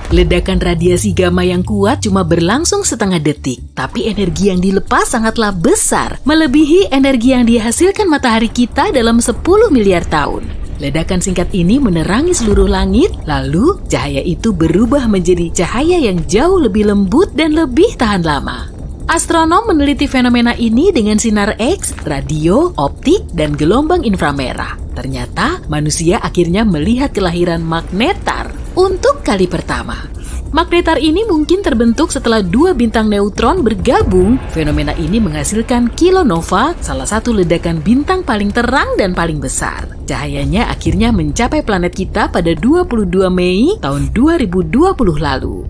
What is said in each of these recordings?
Ledakan radiasi gamma yang kuat cuma berlangsung setengah detik, tapi energi yang dilepas sangatlah besar, melebihi energi yang dihasilkan matahari kita dalam 10 miliar tahun. Ledakan singkat ini menerangi seluruh langit, lalu cahaya itu berubah menjadi cahaya yang jauh lebih lembut dan lebih tahan lama. Astronom meneliti fenomena ini dengan sinar X, radio, optik, dan gelombang inframerah. Ternyata manusia akhirnya melihat kelahiran magnetar untuk kali pertama. Magnetar ini mungkin terbentuk setelah dua bintang neutron bergabung. Fenomena ini menghasilkan kilonova, salah satu ledakan bintang paling terang dan paling besar. Cahayanya akhirnya mencapai planet kita pada 22 Mei tahun 2020 lalu.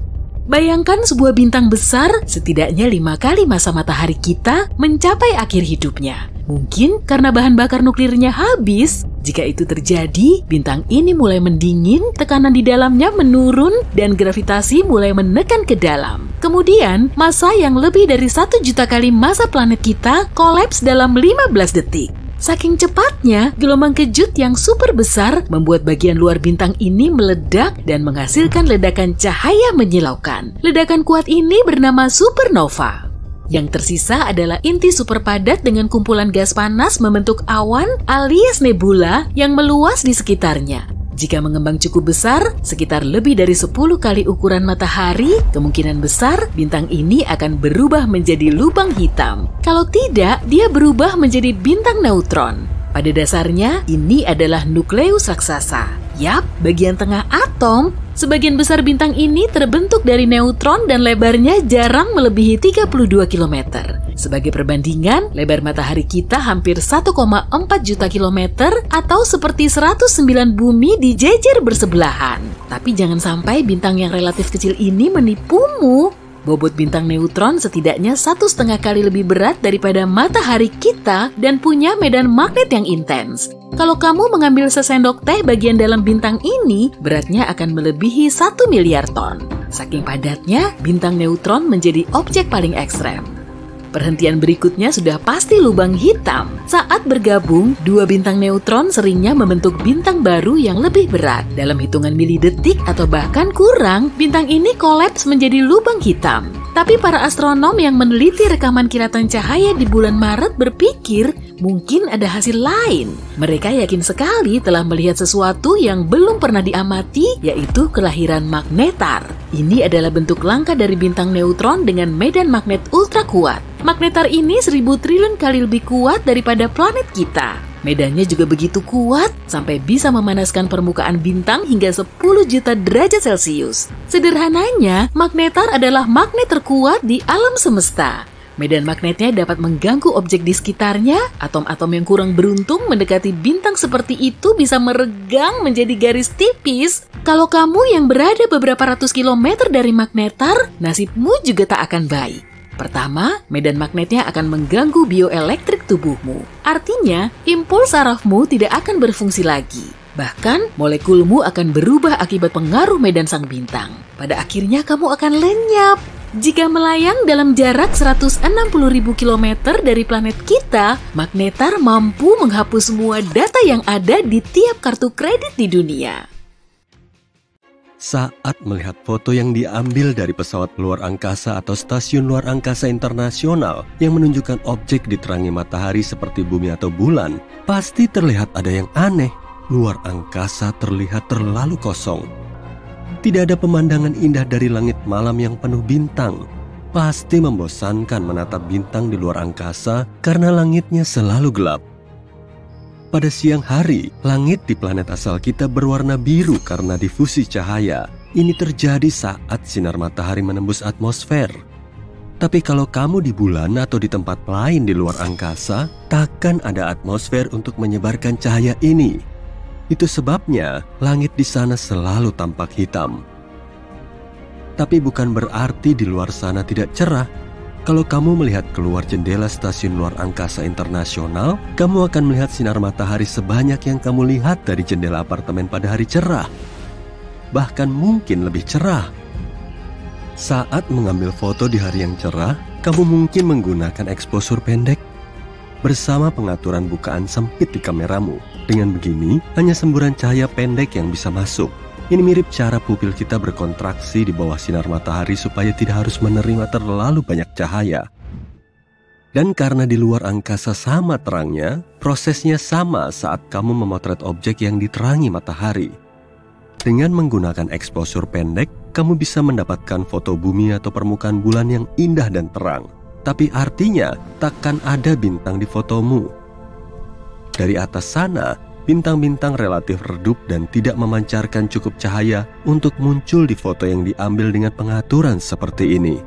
Bayangkan sebuah bintang besar setidaknya 5 kali masa matahari kita mencapai akhir hidupnya. Mungkin karena bahan bakar nuklirnya habis. Jika itu terjadi, bintang ini mulai mendingin, tekanan di dalamnya menurun, dan gravitasi mulai menekan ke dalam. Kemudian, massa yang lebih dari 1 juta kali massa planet kita kolaps dalam 15 detik. Saking cepatnya, gelombang kejut yang super besar membuat bagian luar bintang ini meledak dan menghasilkan ledakan cahaya menyilaukan. Ledakan kuat ini bernama supernova. Yang tersisa adalah inti super padat dengan kumpulan gas panas membentuk awan alias nebula yang meluas di sekitarnya. Jika mengembang cukup besar, sekitar lebih dari 10 kali ukuran matahari, kemungkinan besar bintang ini akan berubah menjadi lubang hitam. Kalau tidak, dia berubah menjadi bintang neutron. Pada dasarnya, ini adalah nukleus raksasa. Yap, bagian tengah atom. Sebagian besar bintang ini terbentuk dari neutron dan lebarnya jarang melebihi 32 km. Sebagai perbandingan, lebar matahari kita hampir 1,4 juta kilometer atau seperti 109 bumi dijejer bersebelahan. Tapi jangan sampai bintang yang relatif kecil ini menipumu. Bobot bintang neutron setidaknya 1,5 kali lebih berat daripada matahari kita dan punya medan magnet yang intens. Kalau kamu mengambil sesendok teh bagian dalam bintang ini, beratnya akan melebihi 1 miliar ton. Saking padatnya, bintang neutron menjadi objek paling ekstrem. Perhentian berikutnya sudah pasti lubang hitam. Saat bergabung, dua bintang neutron seringnya membentuk bintang baru yang lebih berat. Dalam hitungan milidetik atau bahkan kurang, bintang ini kolaps menjadi lubang hitam. Tapi para astronom yang meneliti rekaman kilatan cahaya di bulan Maret berpikir mungkin ada hasil lain. Mereka yakin sekali telah melihat sesuatu yang belum pernah diamati, yaitu kelahiran magnetar. Ini adalah bentuk langka dari bintang neutron dengan medan magnet ultra kuat. Magnetar ini 1000 triliun kali lebih kuat daripada planet kita. Medannya juga begitu kuat sampai bisa memanaskan permukaan bintang hingga 10 juta derajat Celcius. Sederhananya, magnetar adalah magnet terkuat di alam semesta. Medan magnetnya dapat mengganggu objek di sekitarnya. Atom-atom yang kurang beruntung mendekati bintang seperti itu bisa meregang menjadi garis tipis. Kalau kamu yang berada beberapa ratus kilometer dari magnetar, nasibmu juga tak akan baik. Pertama, medan magnetnya akan mengganggu bioelektrik tubuhmu. Artinya, impuls sarafmu tidak akan berfungsi lagi. Bahkan, molekulmu akan berubah akibat pengaruh medan sang bintang. Pada akhirnya, kamu akan lenyap. Jika melayang dalam jarak 160.000 km dari planet kita, magnetar mampu menghapus semua data yang ada di tiap kartu kredit di dunia. Saat melihat foto yang diambil dari pesawat luar angkasa atau stasiun luar angkasa internasional yang menunjukkan objek diterangi matahari seperti bumi atau bulan, pasti terlihat ada yang aneh. Luar angkasa terlihat terlalu kosong. Tidak ada pemandangan indah dari langit malam yang penuh bintang. Pasti membosankan menatap bintang di luar angkasa karena langitnya selalu gelap. Pada siang hari, langit di planet asal kita berwarna biru karena difusi cahaya. Ini terjadi saat sinar matahari menembus atmosfer. Tapi kalau kamu di bulan atau di tempat lain di luar angkasa, takkan ada atmosfer untuk menyebarkan cahaya ini. Itu sebabnya langit di sana selalu tampak hitam. Tapi bukan berarti di luar sana tidak cerah. Kalau kamu melihat keluar jendela stasiun luar angkasa internasional, kamu akan melihat sinar matahari sebanyak yang kamu lihat dari jendela apartemen pada hari cerah. Bahkan mungkin lebih cerah. Saat mengambil foto di hari yang cerah, kamu mungkin menggunakan exposure pendek bersama pengaturan bukaan sempit di kameramu. Dengan begini, hanya semburan cahaya pendek yang bisa masuk. Ini mirip cara pupil kita berkontraksi di bawah sinar matahari supaya tidak harus menerima terlalu banyak cahaya. Dan karena di luar angkasa sama terangnya, prosesnya sama saat kamu memotret objek yang diterangi matahari. Dengan menggunakan eksposur pendek, kamu bisa mendapatkan foto bumi atau permukaan bulan yang indah dan terang. Tapi artinya, takkan ada bintang di fotomu. Dari atas sana, bintang-bintang relatif redup dan tidak memancarkan cukup cahaya untuk muncul di foto yang diambil dengan pengaturan seperti ini.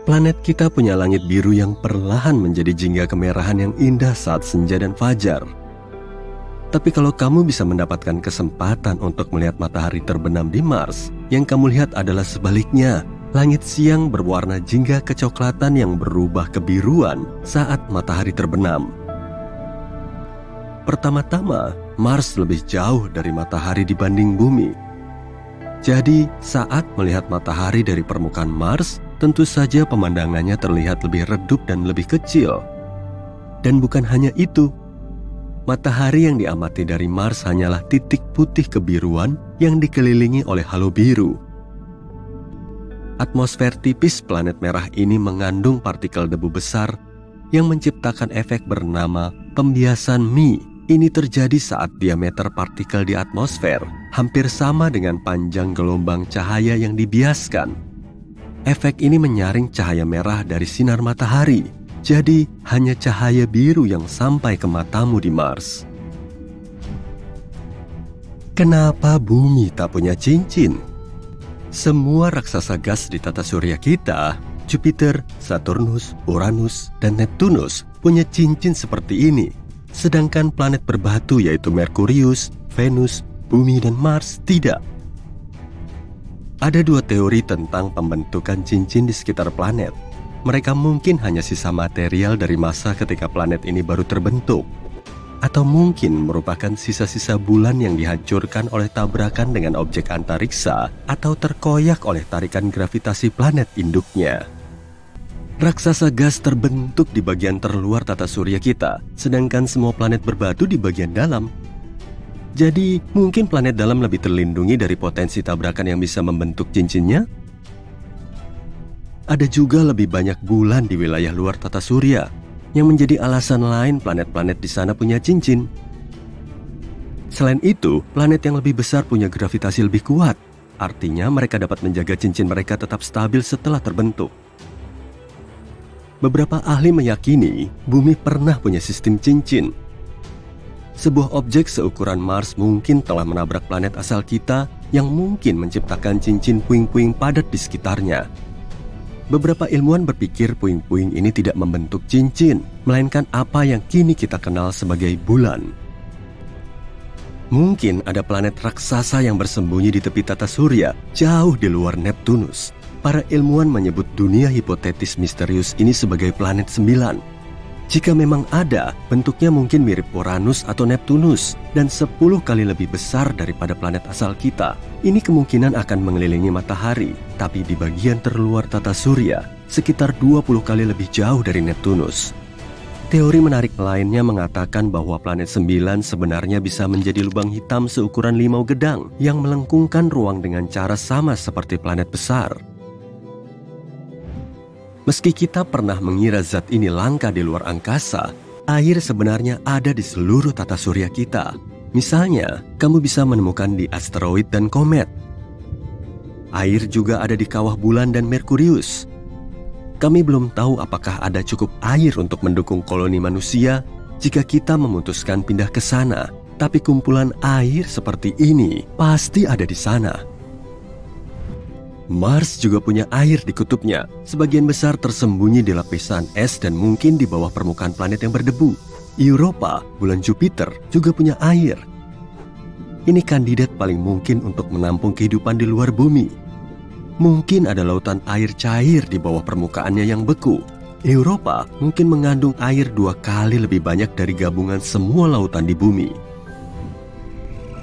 Planet kita punya langit biru yang perlahan menjadi jingga kemerahan yang indah saat senja dan fajar. Tapi kalau kamu bisa mendapatkan kesempatan untuk melihat matahari terbenam di Mars, yang kamu lihat adalah sebaliknya. Langit siang berwarna jingga kecoklatan yang berubah kebiruan saat matahari terbenam. Pertama-tama, Mars lebih jauh dari matahari dibanding bumi. Jadi, saat melihat matahari dari permukaan Mars, tentu saja pemandangannya terlihat lebih redup dan lebih kecil. Dan bukan hanya itu, matahari yang diamati dari Mars hanyalah titik putih kebiruan yang dikelilingi oleh halo biru. Atmosfer tipis planet merah ini mengandung partikel debu besar yang menciptakan efek bernama pembiasan Mie. Ini terjadi saat diameter partikel di atmosfer hampir sama dengan panjang gelombang cahaya yang dibiaskan. Efek ini menyaring cahaya merah dari sinar matahari, jadi hanya cahaya biru yang sampai ke matamu di Mars. Kenapa bumi tak punya cincin? Semua raksasa gas di tata surya kita, Jupiter, Saturnus, Uranus, dan Neptunus punya cincin seperti ini. Sedangkan planet berbatu yaitu Merkurius, Venus, Bumi, dan Mars tidak. Ada dua teori tentang pembentukan cincin di sekitar planet. Mereka mungkin hanya sisa material dari masa ketika planet ini baru terbentuk. Atau mungkin merupakan sisa-sisa bulan yang dihancurkan oleh tabrakan dengan objek antariksa atau terkoyak oleh tarikan gravitasi planet induknya. Raksasa gas terbentuk di bagian terluar tata surya kita, sedangkan semua planet berbatu di bagian dalam. Jadi, mungkin planet dalam lebih terlindungi dari potensi tabrakan yang bisa membentuk cincinnya? Ada juga lebih banyak bulan di wilayah luar tata surya, yang menjadi alasan lain planet-planet di sana punya cincin. Selain itu, planet yang lebih besar punya gravitasi lebih kuat. Artinya mereka dapat menjaga cincin mereka tetap stabil setelah terbentuk. Beberapa ahli meyakini bumi pernah punya sistem cincin. Sebuah objek seukuran Mars mungkin telah menabrak planet asal kita yang mungkin menciptakan cincin puing-puing padat di sekitarnya. Beberapa ilmuwan berpikir puing-puing ini tidak membentuk cincin, melainkan apa yang kini kita kenal sebagai bulan. Mungkin ada planet raksasa yang bersembunyi di tepi tata surya, jauh di luar Neptunus. Para ilmuwan menyebut dunia hipotetis misterius ini sebagai planet 9. Jika memang ada, bentuknya mungkin mirip Uranus atau Neptunus dan 10 kali lebih besar daripada planet asal kita. Ini kemungkinan akan mengelilingi matahari, tapi di bagian terluar tata surya, sekitar 20 kali lebih jauh dari Neptunus. Teori menarik lainnya mengatakan bahwa planet 9 sebenarnya bisa menjadi lubang hitam seukuran limau gedang yang melengkungkan ruang dengan cara sama seperti planet besar. Meski kita pernah mengira zat ini langka di luar angkasa, air sebenarnya ada di seluruh tata surya kita. Misalnya, kamu bisa menemukan di asteroid dan komet. Air juga ada di kawah bulan dan Merkurius. Kami belum tahu apakah ada cukup air untuk mendukung koloni manusia jika kita memutuskan pindah ke sana. Tapi kumpulan air seperti ini pasti ada di sana. Mars juga punya air di kutubnya. Sebagian besar tersembunyi di lapisan es dan mungkin di bawah permukaan planet yang berdebu. Europa, bulan Jupiter, juga punya air. Ini kandidat paling mungkin untuk menampung kehidupan di luar bumi. Mungkin ada lautan air cair di bawah permukaannya yang beku. Europa mungkin mengandung air 2 kali lebih banyak dari gabungan semua lautan di bumi.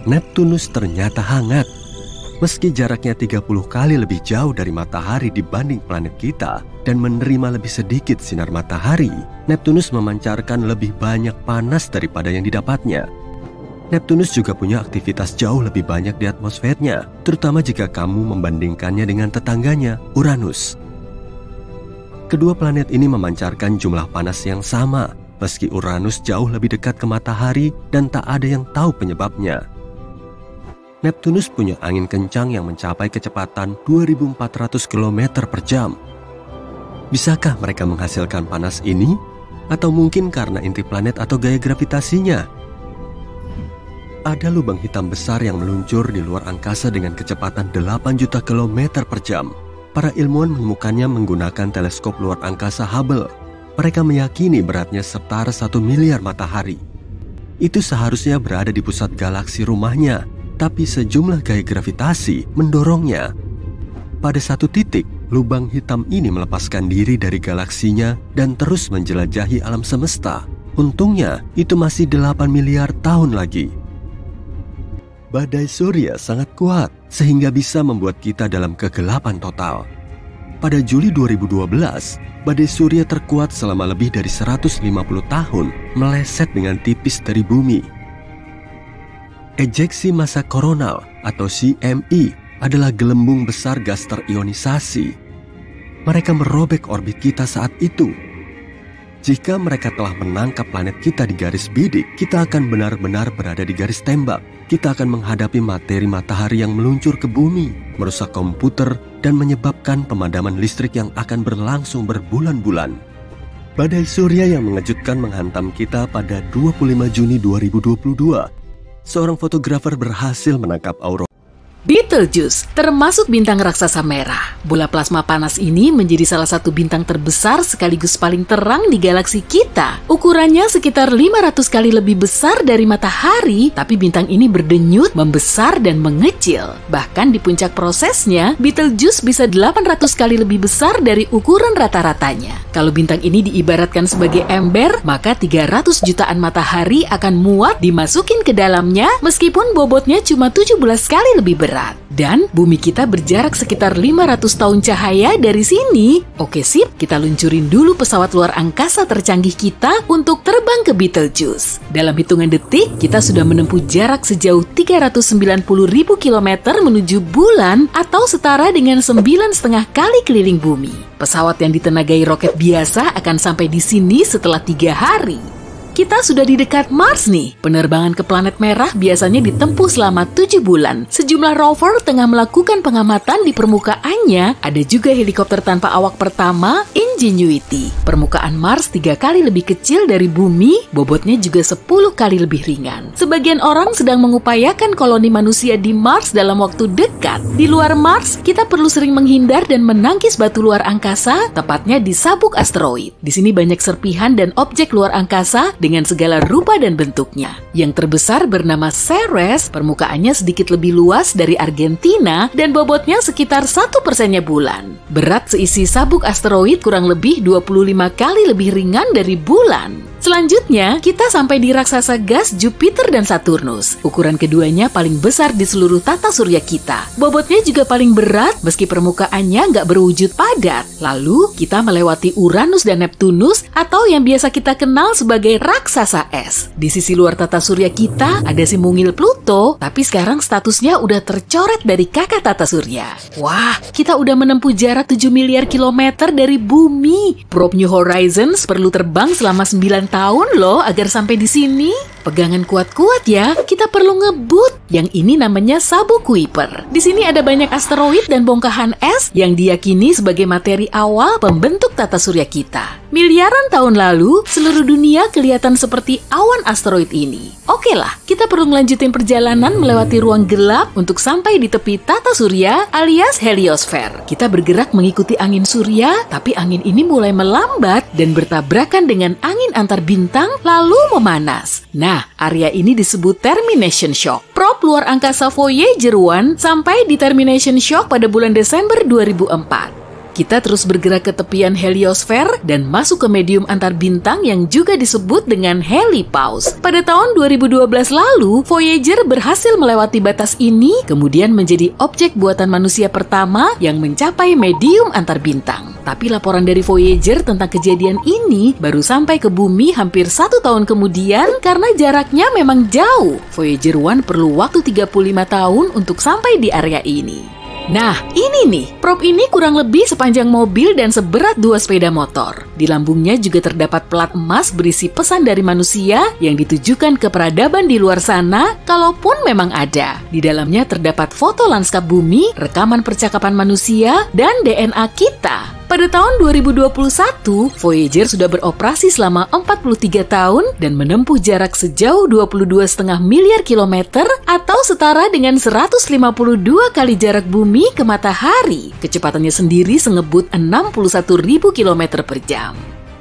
Neptunus ternyata hangat. Meski jaraknya 30 kali lebih jauh dari matahari dibanding planet kita dan menerima lebih sedikit sinar matahari, Neptunus memancarkan lebih banyak panas daripada yang didapatnya. Neptunus juga punya aktivitas jauh lebih banyak di atmosfernya, terutama jika kamu membandingkannya dengan tetangganya, Uranus. Kedua planet ini memancarkan jumlah panas yang sama, meski Uranus jauh lebih dekat ke matahari dan tak ada yang tahu penyebabnya. Neptunus punya angin kencang yang mencapai kecepatan 2.400 km per jam. Bisakah mereka menghasilkan panas ini? Atau mungkin karena inti planet atau gaya gravitasinya? Ada lubang hitam besar yang meluncur di luar angkasa dengan kecepatan 8 juta km per jam. Para ilmuwan menemukannya menggunakan teleskop luar angkasa Hubble. Mereka meyakini beratnya setara 1 miliar matahari. Itu seharusnya berada di pusat galaksi rumahnya, tapi sejumlah gaya gravitasi mendorongnya. Pada satu titik, lubang hitam ini melepaskan diri dari galaksinya dan terus menjelajahi alam semesta. Untungnya, itu masih 8 miliar tahun lagi. Badai surya sangat kuat sehingga bisa membuat kita dalam kegelapan total. Pada Juli 2012, badai surya terkuat selama lebih dari 150 tahun meleset dengan tipis dari bumi. Ejeksi massa koronal atau CME adalah gelembung besar gas terionisasi. Mereka merobek orbit kita saat itu. Jika mereka telah menangkap planet kita di garis bidik, kita akan benar-benar berada di garis tembak. Kita akan menghadapi materi matahari yang meluncur ke bumi, merusak komputer, dan menyebabkan pemadaman listrik yang akan berlangsung berbulan-bulan. Badai surya yang mengejutkan menghantam kita pada 25 Juni 2022. Seorang fotografer berhasil menangkap aurora Betelgeuse termasuk bintang raksasa merah. Bola plasma panas ini menjadi salah satu bintang terbesar sekaligus paling terang di galaksi kita. Ukurannya sekitar 500 kali lebih besar dari matahari, tapi bintang ini berdenyut, membesar, dan mengecil. Bahkan di puncak prosesnya, Betelgeuse bisa 800 kali lebih besar dari ukuran rata-ratanya. Kalau bintang ini diibaratkan sebagai ember, maka 300 jutaan matahari akan muat dimasukin ke dalamnya meskipun bobotnya cuma 17 kali lebih berat. Dan bumi kita berjarak sekitar 500 tahun cahaya dari sini. Oke sip, kita luncurin dulu pesawat luar angkasa tercanggih kita untuk terbang ke Betelgeuse. Dalam hitungan detik, kita sudah menempuh jarak sejauh 390.000 km menuju bulan atau setara dengan 9,5 kali keliling bumi. Pesawat yang ditenagai roket biasa akan sampai di sini setelah 3 hari. Kita sudah di dekat Mars nih. Penerbangan ke planet merah biasanya ditempuh selama 7 bulan. Sejumlah rover tengah melakukan pengamatan di permukaannya. Ada juga helikopter tanpa awak pertama, Ingenuity. Permukaan Mars 3 kali lebih kecil dari bumi, bobotnya juga 10 kali lebih ringan. Sebagian orang sedang mengupayakan koloni manusia di Mars dalam waktu dekat. Di luar Mars, kita perlu sering menghindar dan menangkis batu luar angkasa, tepatnya di sabuk asteroid. Di sini banyak serpihan dan objek luar angkasa dengan segala rupa dan bentuknya. Yang terbesar bernama Ceres, permukaannya sedikit lebih luas dari Argentina dan bobotnya sekitar 1%-nya bulan. Berat seisi sabuk asteroid kurang lebih 25 kali lebih ringan dari bulan. Selanjutnya, kita sampai di raksasa gas Jupiter dan Saturnus. Ukuran keduanya paling besar di seluruh tata surya kita. Bobotnya juga paling berat meski permukaannya nggak berwujud padat. Lalu, kita melewati Uranus dan Neptunus atau yang biasa kita kenal sebagai raksasa es. Di sisi luar tata surya kita ada si mungil Pluto, tapi sekarang statusnya udah tercoret dari kakak tata surya. Wah, kita udah menempuh jarak 7 miliar kilometer dari bumi. Probe New Horizons perlu terbang selama 9 tahun loh agar sampai di sini. Pegangan kuat-kuat ya, kita perlu ngebut. Yang ini namanya sabuk Kuiper. Di sini ada banyak asteroid dan bongkahan es yang diyakini sebagai materi awal pembentuk tata surya kita. Miliaran tahun lalu, seluruh dunia kelihatan seperti awan asteroid ini. Oke lah, kita perlu melanjutin perjalanan melewati ruang gelap untuk sampai di tepi tata surya alias heliosfer. Kita bergerak mengikuti angin surya, tapi angin ini mulai melambat dan bertabrakan dengan angin antar bintang lalu memanas. Nah, area ini disebut termination shock. Probe luar angkasa Voyager 1 sampai di termination shock pada bulan Desember 2004. kita terus bergerak ke tepian heliosfer dan masuk ke medium antar bintang yang juga disebut dengan helipause. Pada tahun 2012 lalu, Voyager berhasil melewati batas ini, kemudian menjadi objek buatan manusia pertama yang mencapai medium antar bintang. Tapi laporan dari Voyager tentang kejadian ini baru sampai ke bumi hampir 1 tahun kemudian karena jaraknya memang jauh. Voyager 1 perlu waktu 35 tahun untuk sampai di area ini. Nah, ini nih, probe ini kurang lebih sepanjang mobil dan seberat 2 sepeda motor. Di lambungnya juga terdapat plat emas berisi pesan dari manusia yang ditujukan ke peradaban di luar sana, kalaupun memang ada. Di dalamnya terdapat foto lanskap bumi, rekaman percakapan manusia, dan DNA kita. Pada tahun 2021, Voyager sudah beroperasi selama 43 tahun dan menempuh jarak sejauh 22,5 miliar kilometer atau setara dengan 152 kali jarak bumi ke matahari. Kecepatannya sendiri sengebut 61.000 km per jam.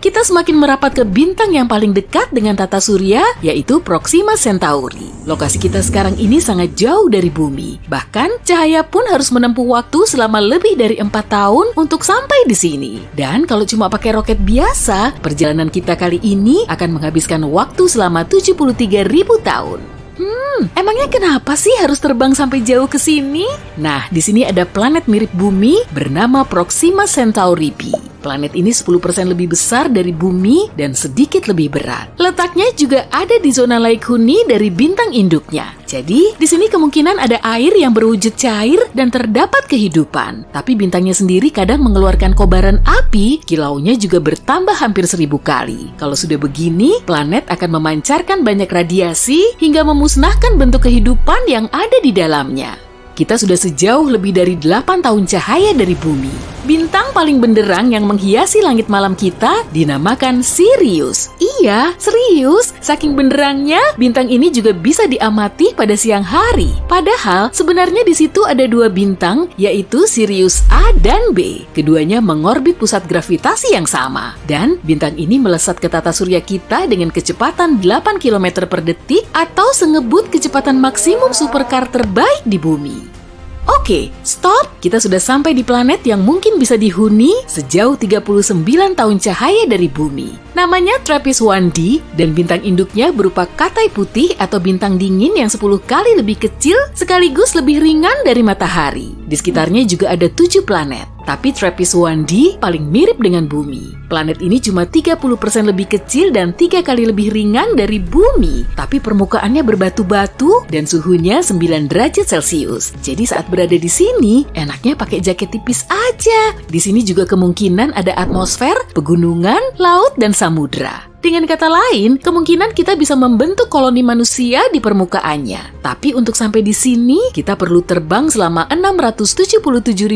Kita semakin merapat ke bintang yang paling dekat dengan tata surya, yaitu Proxima Centauri. Lokasi kita sekarang ini sangat jauh dari bumi. Bahkan, cahaya pun harus menempuh waktu selama lebih dari 4 tahun untuk sampai di sini. Dan kalau cuma pakai roket biasa, perjalanan kita kali ini akan menghabiskan waktu selama 73.000 tahun. Emangnya kenapa sih harus terbang sampai jauh ke sini? Nah, di sini ada planet mirip bumi bernama Proxima Centauri b. Planet ini 10% lebih besar dari bumi dan sedikit lebih berat. Letaknya juga ada di zona Laik Huni dari bintang induknya. Jadi, di sini kemungkinan ada air yang berwujud cair dan terdapat kehidupan. Tapi bintangnya sendiri kadang mengeluarkan kobaran api, kilaunya juga bertambah hampir 1000 kali. Kalau sudah begini, planet akan memancarkan banyak radiasi hingga memusnahkan bentuk kehidupan yang ada di dalamnya. Kita sudah sejauh lebih dari 8 tahun cahaya dari bumi. Bintang paling benderang yang menghiasi langit malam kita dinamakan Sirius. Iya, serius. Saking benderangnya, bintang ini juga bisa diamati pada siang hari. Padahal, sebenarnya di situ ada 2 bintang, yaitu Sirius A dan B. Keduanya mengorbit pusat gravitasi yang sama. Dan bintang ini melesat ke tata surya kita dengan kecepatan 8 km per detik atau sengebut kecepatan maksimum supercar terbaik di bumi. Oke, stop! Kita sudah sampai di planet yang mungkin bisa dihuni sejauh 39 tahun cahaya dari bumi. Namanya TRAPPIST-1d dan bintang induknya berupa katai putih atau bintang dingin yang 10 kali lebih kecil sekaligus lebih ringan dari matahari. Di sekitarnya juga ada 7 planet. Tapi TRAPPIST-1d paling mirip dengan bumi. Planet ini cuma 30% lebih kecil dan 3 kali lebih ringan dari bumi. Tapi permukaannya berbatu-batu dan suhunya 9 derajat Celcius. Jadi saat berada di sini, enaknya pakai jaket tipis aja. Di sini juga kemungkinan ada atmosfer, pegunungan, laut, dan samudra. Dengan kata lain, kemungkinan kita bisa membentuk koloni manusia di permukaannya. Tapi untuk sampai di sini, kita perlu terbang selama 677.000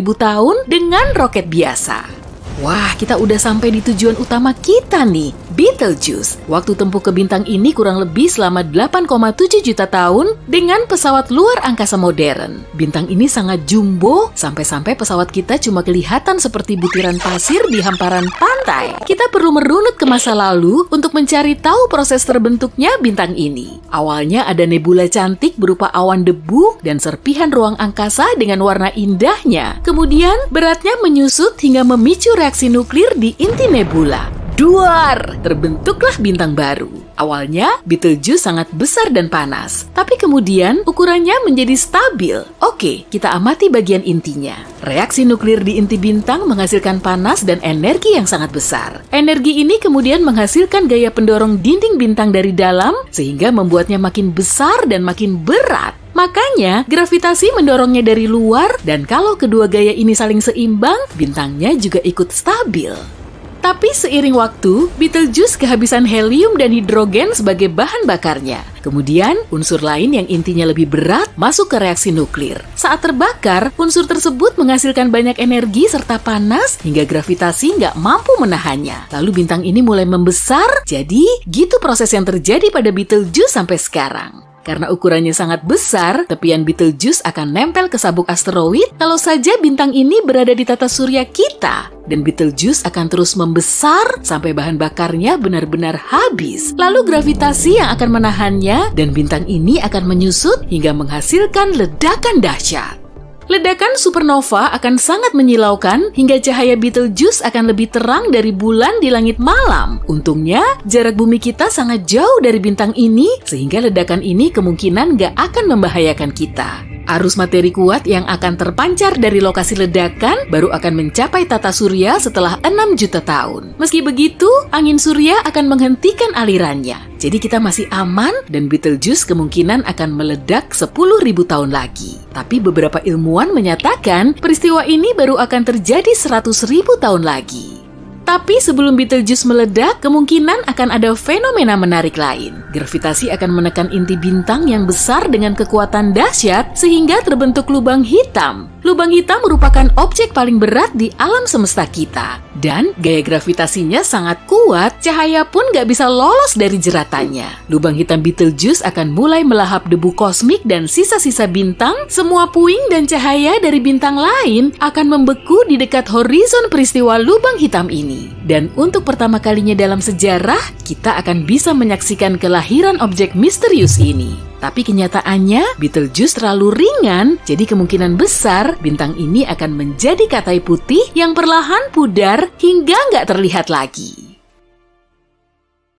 tahun dengan roket biasa. Wah, kita udah sampai di tujuan utama kita nih, Betelgeuse. Waktu tempuh ke bintang ini kurang lebih selama 8,7 juta tahun dengan pesawat luar angkasa modern. Bintang ini sangat jumbo, sampai-sampai pesawat kita cuma kelihatan seperti butiran pasir di hamparan pantai. Kita perlu merunut ke masa lalu untuk mencari tahu proses terbentuknya bintang ini. Awalnya ada nebula cantik berupa awan debu dan serpihan ruang angkasa dengan warna indahnya. Kemudian beratnya menyusut hingga memicu reaksi nuklir di inti nebula. Duar! Terbentuklah bintang baru. Awalnya, Betelgeuse sangat besar dan panas. Tapi kemudian, ukurannya menjadi stabil. Oke, kita amati bagian intinya. Reaksi nuklir di inti bintang menghasilkan panas dan energi yang sangat besar. Energi ini kemudian menghasilkan gaya pendorong dinding bintang dari dalam, sehingga membuatnya makin besar dan makin berat. Makanya, gravitasi mendorongnya dari luar, dan kalau kedua gaya ini saling seimbang, bintangnya juga ikut stabil. Tapi seiring waktu, Betelgeuse kehabisan helium dan hidrogen sebagai bahan bakarnya. Kemudian, unsur lain yang intinya lebih berat masuk ke reaksi nuklir. Saat terbakar, unsur tersebut menghasilkan banyak energi serta panas hingga gravitasi nggak mampu menahannya. Lalu bintang ini mulai membesar, jadi gitu proses yang terjadi pada Betelgeuse sampai sekarang. Karena ukurannya sangat besar, tepian Betelgeuse akan nempel ke sabuk asteroid kalau saja bintang ini berada di tata surya kita. Dan Betelgeuse akan terus membesar sampai bahan bakarnya benar-benar habis. Lalu gravitasi yang akan menahannya dan bintang ini akan menyusut hingga menghasilkan ledakan dahsyat. Ledakan supernova akan sangat menyilaukan hingga cahaya Betelgeuse akan lebih terang dari bulan di langit malam. Untungnya, jarak bumi kita sangat jauh dari bintang ini, sehingga ledakan ini kemungkinan nggak akan membahayakan kita. Arus materi kuat yang akan terpancar dari lokasi ledakan baru akan mencapai tata surya setelah 6 juta tahun. Meski begitu, angin surya akan menghentikan alirannya. Jadi kita masih aman dan Betelgeuse kemungkinan akan meledak 10.000 tahun lagi. Tapi beberapa ilmuwan menyatakan peristiwa ini baru akan terjadi 100.000 tahun lagi. Tapi sebelum Betelgeuse meledak, kemungkinan akan ada fenomena menarik lain. Gravitasi akan menekan inti bintang yang besar dengan kekuatan dahsyat sehingga terbentuk lubang hitam. Lubang hitam merupakan objek paling berat di alam semesta kita. Dan gaya gravitasinya sangat kuat, cahaya pun gak bisa lolos dari jeratannya. Lubang hitam Betelgeuse akan mulai melahap debu kosmik dan sisa-sisa bintang. Semua puing dan cahaya dari bintang lain akan membeku di dekat horizon peristiwa lubang hitam ini. Dan untuk pertama kalinya dalam sejarah, kita akan bisa menyaksikan kelahiran objek misterius ini. Tapi kenyataannya, Betelgeuse terlalu ringan, jadi kemungkinan besar bintang ini akan menjadi katai putih yang perlahan pudar hingga nggak terlihat lagi.